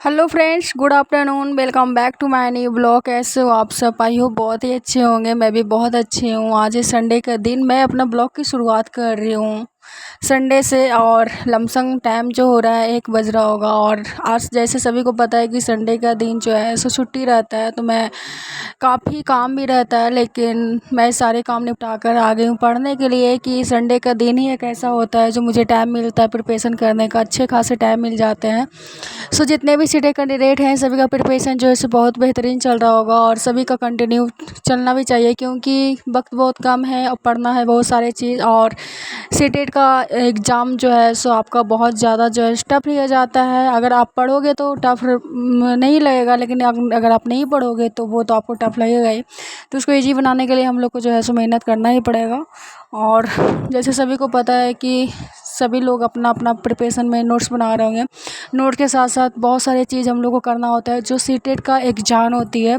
Hello friends, good afternoon. Welcome back to my new blog. कैसे हो आप सब? आई होप बहुत ही अच्छे होंगे। मैं भी बहुत अच्छी हूँ। आज है संडे का दिन। मैं अपना ब्लॉग की शुरुआत कर रही हूँ संडे से। और लमसम टाइम जो हो रहा है 1 बज रहा होगा। और आज जैसे सभी को पता है कि संडे का दिन जो है सो छुट्टी रहता है, तो मैं काफ़ी काम भी रहता है, लेकिन मैं सारे काम निपटा कर आ गई हूँ पढ़ने के लिए। कि संडे का दिन ही एक ऐसा होता है जो मुझे टाइम मिलता है प्रिपरेशन करने का। अच्छे खासे टाइम मिल जाते हैं। सो जितने भी सीटें कैंडिडेट हैं सभी का प्रिपरेशन जो है सो बहुत बेहतरीन चल रहा होगा, और सभी का कंटिन्यू चलना भी चाहिए, क्योंकि वक्त बहुत कम है और पढ़ना है बहुत सारे चीज़। और सीटेट का एग्ज़ाम जो है सो आपका बहुत ज़्यादा जो है टफ लिया जाता है। अगर आप पढ़ोगे तो टफ नहीं लगेगा, लेकिन अगर आप नहीं पढ़ोगे तो वो तो आपको टफ लगेगा ही। तो उसको ईजी बनाने के लिए हम लोग को जो है सो मेहनत करना ही पड़ेगा। और जैसे सभी को पता है कि सभी लोग अपना अपना प्रिपरेशन में नोट्स बना रहे होंगे। नोट के साथ साथ बहुत सारे चीज़ हम लोग को करना होता है जो सीटेट का एग्जाम होती है।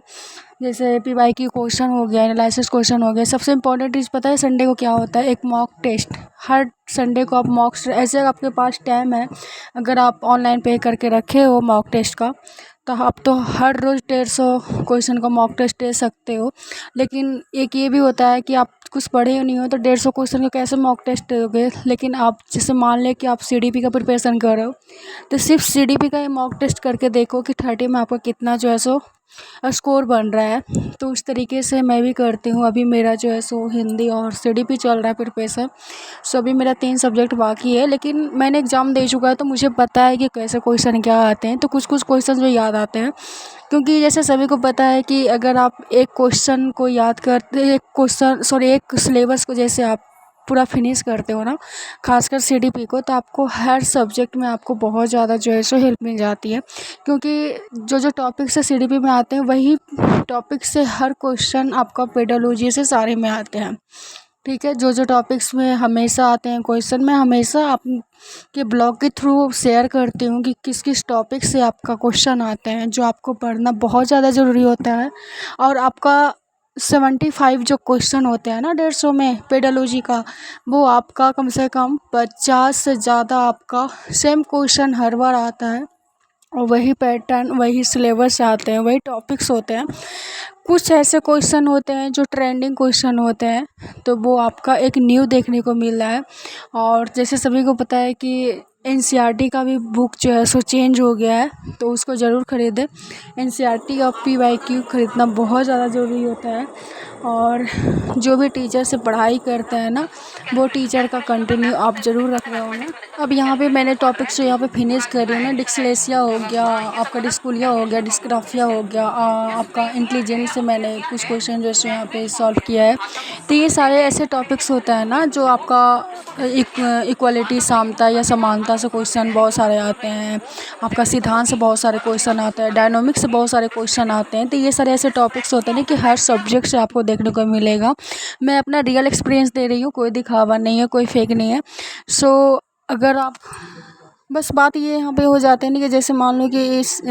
जैसे पीवाईक्यू क्वेश्चन हो गया, एनालिसिस क्वेश्चन हो गया। सबसे इम्पोर्टेंट चीज़ पता है संडे को क्या होता है? एक मॉक टेस्ट। हर संडे को आप ऐसे आपके पास टाइम है, अगर आप ऑनलाइन पे करके रखे हो मॉक टेस्ट का, तो आप तो हर रोज़ 150 क्वेश्चन का मॉक टेस्ट दे सकते हो। लेकिन एक ये भी होता है कि आप कुछ पढ़े ही नहीं हो तो 150 क्वेश्चन का कैसे मॉक टेस्ट दोगे। लेकिन आप जैसे मान लें कि आप सीडीपी का प्रिपरेशन कर रहे हो, तो सिर्फ सीडीपी का ही मॉक टेस्ट करके देखो कि 30 में आपका कितना जो है सो स्कोर बन रहा है। तो उस तरीके से मैं भी करती हूँ। अभी मेरा जो है सो हिंदी और सीडीपी चल रहा है प्रिपरेशन। सो अभी मेरा 3 सब्जेक्ट बाकी है, लेकिन मैंने एग्ज़ाम दे चुका है तो मुझे पता है कि कैसे क्वेश्चन क्या आते हैं। तो कुछ कुछ क्वेश्चन जो याद आते हैं, क्योंकि जैसे सभी को पता है कि अगर आप एक क्वेश्चन को याद करते, एक सिलेबस को जैसे आप पूरा फिनिश करते हो ना, खासकर सीडीपी को, तो आपको हर सब्जेक्ट में आपको बहुत ज़्यादा जो है सो हेल्प मिल जाती है। क्योंकि जो जो टॉपिक्स से सीडीपी में आते हैं वही टॉपिक से हर क्वेश्चन आपका पेडोलॉजी से सारे में आते हैं। ठीक है, जो जो टॉपिक्स में हमेशा आते हैं क्वेश्चन, मैं हमेशा आपके ब्लॉग के थ्रू शेयर करती हूँ कि किस किस टॉपिक से आपका क्वेश्चन आते हैं, जो आपको पढ़ना बहुत ज़्यादा ज़रूरी होता है। और आपका 75 जो क्वेश्चन होते हैं ना 150 में पेडोलॉजी का, वो आपका कम से कम 50 से ज़्यादा आपका सेम क्वेश्चन हर बार आता है। और वही पैटर्न, वही सिलेबस से आते हैं, वही टॉपिक्स होते हैं। कुछ ऐसे क्वेश्चन होते हैं जो ट्रेंडिंग क्वेश्चन होते हैं, तो वो आपका एक न्यू देखने को मिल रहा है। और जैसे सभी को पता है कि एनसीईआरटी का भी बुक जो है सो चेंज हो गया है, तो उसको ज़रूर ख़रीदें। एनसीईआरटी और पीवाईक्यू ख़रीदना बहुत ज़्यादा ज़रूरी होता है। और जो भी टीचर से पढ़ाई करते हैं ना, वो टीचर का कंटिन्यू आप ज़रूर रख रहे होंगे। अब यहाँ पे मैंने टॉपिक्स जो यहाँ पे फिनिश कर रही हूँ ना, डिस्लेक्सिया हो गया, आपका डिस्कूलिया हो गया, डिस्ग्राफिया हो गया, आपका इंटेलिजेंस से मैंने कुछ क्वेश्चन जो है यहाँ पे सॉल्व किया है। तो ये सारे ऐसे टॉपिक्स होता है ना जो आपका इक्वालिटी, समता या समानता से क्वेश्चन बहुत सारे आते हैं। आपका सिद्धांत से बहुत सारे क्वेश्चन आते हैं, डायनामिक्स से बहुत सारे क्वेश्चन आते हैं। तो ये सारे ऐसे टॉपिक्स होते हैं ना कि हर सब्जेक्ट से आपको देखने को मिलेगा। मैं अपना रियल एक्सपीरियंस दे रही हूँ, कोई दिखावा नहीं है, कोई फेक नहीं है। सो अगर आप, बस बात ये यहाँ पे हो जाते हैं ना कि जैसे मान लो कि इस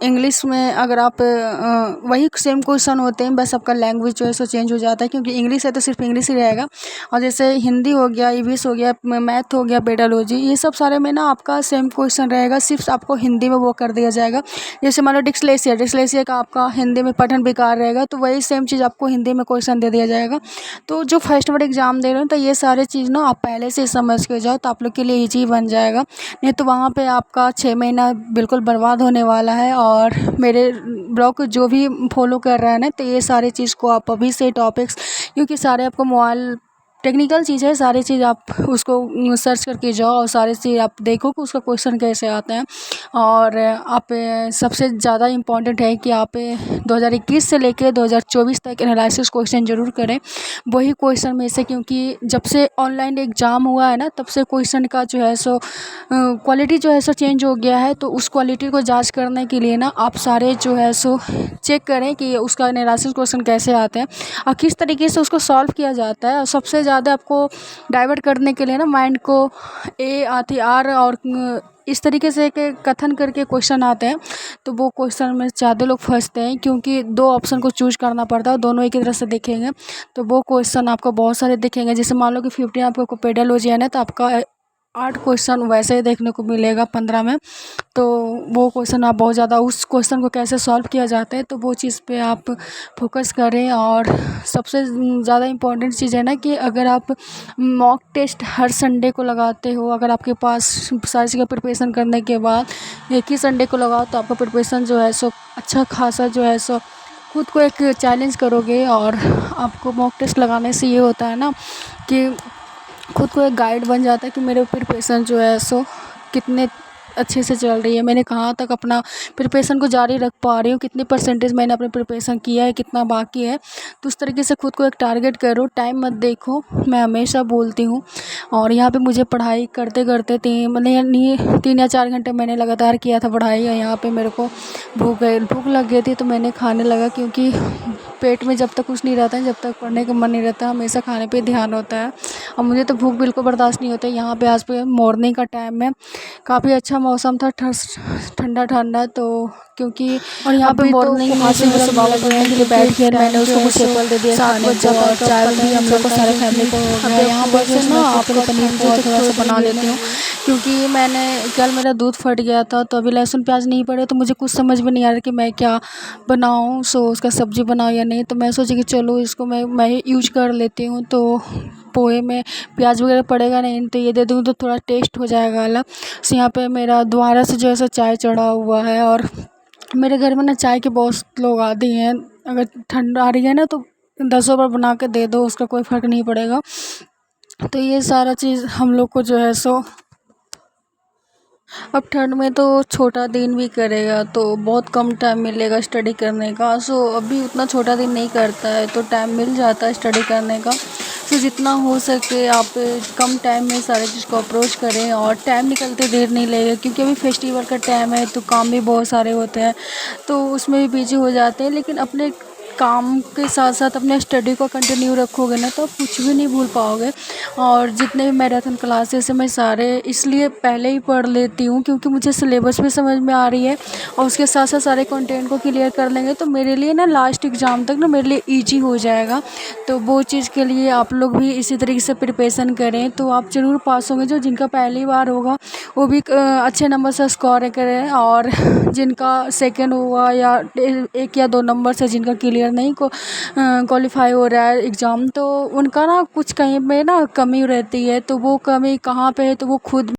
इंग्लिश में अगर आप वही सेम क्वेश्चन होते हैं, बस आपका लैंग्वेज जो है सो चेंज हो जाता है। क्योंकि इंग्लिश है तो सिर्फ इंग्लिश ही रहेगा। और जैसे हिंदी हो गया, ईवीएस हो गया, मैथ हो गया, पेडालॉजी, ये सब सारे में ना आपका सेम क्वेश्चन रहेगा, सिर्फ आपको हिंदी में वो कर दिया जाएगा। जैसे मान लो डिस्लेक्सिया का आपका हिंदी में पठन बेकार रहेगा, तो वही सेम चीज़ आपको हिंदी में क्वेश्चन दे दिया जाएगा। तो जो फर्स्ट वर्ड एग्जाम दे रहे हो, तो ये सारे चीज़ ना आप पहले से समझ के जाओ, तो आप लोग के लिए ईजी बन जाएगा। नहीं तो वहाँ पे आपका 6 महीना बिल्कुल बर्बाद होने वाला है। और मेरे ब्लॉग को जो भी फॉलो कर रहा है ना, तो ये सारी चीज़ को आप अभी से टॉपिक्स, क्योंकि सारे आपको मोबाइल टेक्निकल चीज़ है, सारी चीज़ आप उसको सर्च करके जाओ और सारी चीज़ आप देखो कि उसका क्वेश्चन कैसे आता है। और आप सबसे ज़्यादा इम्पॉर्टेंट है कि आप 2021 से लेकर 2024 तक एनालिसिस क्वेश्चन ज़रूर करें, वही क्वेश्चन में से। क्योंकि जब से ऑनलाइन एग्ज़ाम हुआ है ना, तब से क्वेश्चन का जो है सो क्वालिटी जो है सो चेंज हो गया है। तो उस क्वालिटी को जांच करने के लिए ना आप सारे जो है सो चेक करें कि उसका एनालिसिस क्वेश्चन कैसे आते हैं और किस तरीके से उसको सॉल्व किया जाता है। और सबसे ज़्यादा आपको डाइवर्ट करने के लिए ना माइंड को ए आती आर और इस तरीके से एक कथन करके क्वेश्चन आते हैं, तो वो क्वेश्चन में ज़्यादा लोग फंसते हैं। क्योंकि 2 ऑप्शन को चूज करना पड़ता है, दोनों एक ही तरह से दिखेंगे, तो वो क्वेश्चन आपको बहुत सारे दिखेंगे। जैसे मान लो कि 15 आपको पेडोलॉजी है ना, तो आपका 8 क्वेश्चन वैसे ही देखने को मिलेगा 15 में। तो वो क्वेश्चन आप बहुत ज़्यादा उस क्वेश्चन को कैसे सॉल्व किया जाता है तो वो चीज़ पे आप फोकस करें। और सबसे ज़्यादा इम्पोर्टेंट चीज़ है ना कि अगर आप मॉक टेस्ट हर संडे को लगाते हो, अगर आपके पास सारी चीज़ें प्रिपरेशन करने के बाद एक ही संडे को लगाओ तो आपका प्रिपरेशन जो है सो अच्छा खासा जो है सो खुद को एक चैलेंज करोगे। और आपको मॉक टेस्ट लगाने से ये होता है ना कि खुद को एक गाइड बन जाता है कि मेरे प्रिपरेशन जो है सो कितने अच्छे से चल रही है, मैंने कहाँ तक अपना प्रिपरेशन को जारी रख पा रही हूँ, कितनी परसेंटेज मैंने अपने प्रिपरेशन किया है, कितना बाकी है। तो उस तरीके से खुद को एक टारगेट करो, टाइम मत देखो, मैं हमेशा बोलती हूँ। और यहाँ पे मुझे पढ़ाई करते करते 3 या 4 घंटे मैंने लगातार किया था पढ़ाई। और यहाँ पे मेरे को भूख लग गई थी तो मैंने खाने लगा, क्योंकि पेट में जब तक कुछ नहीं रहता है, जब तक पढ़ने का मन नहीं रहता, हमेशा खाने पे ध्यान होता है। और मुझे तो भूख बिल्कुल बर्दाश्त नहीं होता। यहाँ पे आज पे मॉर्निंग का टाइम है, काफ़ी अच्छा मौसम था, ठंडा ठंडा। तो क्योंकि और यहाँ पे मॉर्निंग में सुबह बाबा पढ़ने के लिए बैठ के मैंने उसको कुछ एप्पल दे दिया खाने को, और चाय भी हम लोग को सारे फैमिली को हो गया। यहाँ पर से ना आपको पनीर को थोड़ा सा बना लेती हूँ, क्योंकि मैंने कल मेरा दूध फट गया था तो अभी लहसुन प्याज नहीं पड़े तो मुझे कुछ समझ में नहीं आ रहा कि मैं क्या बनाऊँ, सो उसका सब्ज़ी बनाऊँ या नहीं। तो मैं सोची कि चलो इसको मैं यूज कर लेती हूँ। तो पोहे में प्याज वगैरह पड़ेगा नहीं तो ये दे दूँ तो थोड़ा टेस्ट हो जाएगा अलग। सो यहाँ पे मेरा दोबारा से जो है सो चाय चढ़ा हुआ है। और मेरे घर में ना चाय के बहुत लोग आदि हैं, अगर ठंड आ रही है ना तो 10 बार बना के दे दो, उसका कोई फ़र्क नहीं पड़ेगा। तो ये सारा चीज़ हम लोग को जो है सो अब ठंड में तो छोटा दिन भी करेगा तो बहुत कम टाइम मिलेगा स्टडी करने का। सो अभी उतना छोटा दिन नहीं करता है तो टाइम मिल जाता है स्टडी करने का। सो जितना हो सके आप कम टाइम में सारी चीज़ को अप्रोच करें और टाइम निकलते देर नहीं लगेगा, क्योंकि अभी फेस्टिवल का टाइम है तो काम भी बहुत सारे होते हैं तो उसमें भी बिजी हो जाते हैं। लेकिन अपने काम के साथ साथ अपने स्टडी को कंटिन्यू रखोगे ना तो आप कुछ भी नहीं भूल पाओगे। और जितने भी मैराथन क्लासेस हैं मैं सारे इसलिए पहले ही पढ़ लेती हूँ क्योंकि मुझे सिलेबस भी समझ में आ रही है और उसके साथ साथ सारे कंटेंट को क्लियर कर लेंगे तो मेरे लिए ना लास्ट एग्ज़ाम तक ना मेरे लिए ईजी हो जाएगा। तो वो चीज़ के लिए आप लोग भी इसी तरीके से प्रिपरेशन करें तो आप ज़रूर पास होंगे। जो जिनका पहली बार होगा वो भी अच्छे नंबर से स्कोर करें, और जिनका सेकंड हुआ या 1 या 2 नंबर से जिनका क्लियर नहीं को क्वालिफाई हो रहा है एग्ज़ाम तो उनका ना कुछ कहीं पे ना कमी रहती है। तो वो कमी कहाँ पे है तो वो खुद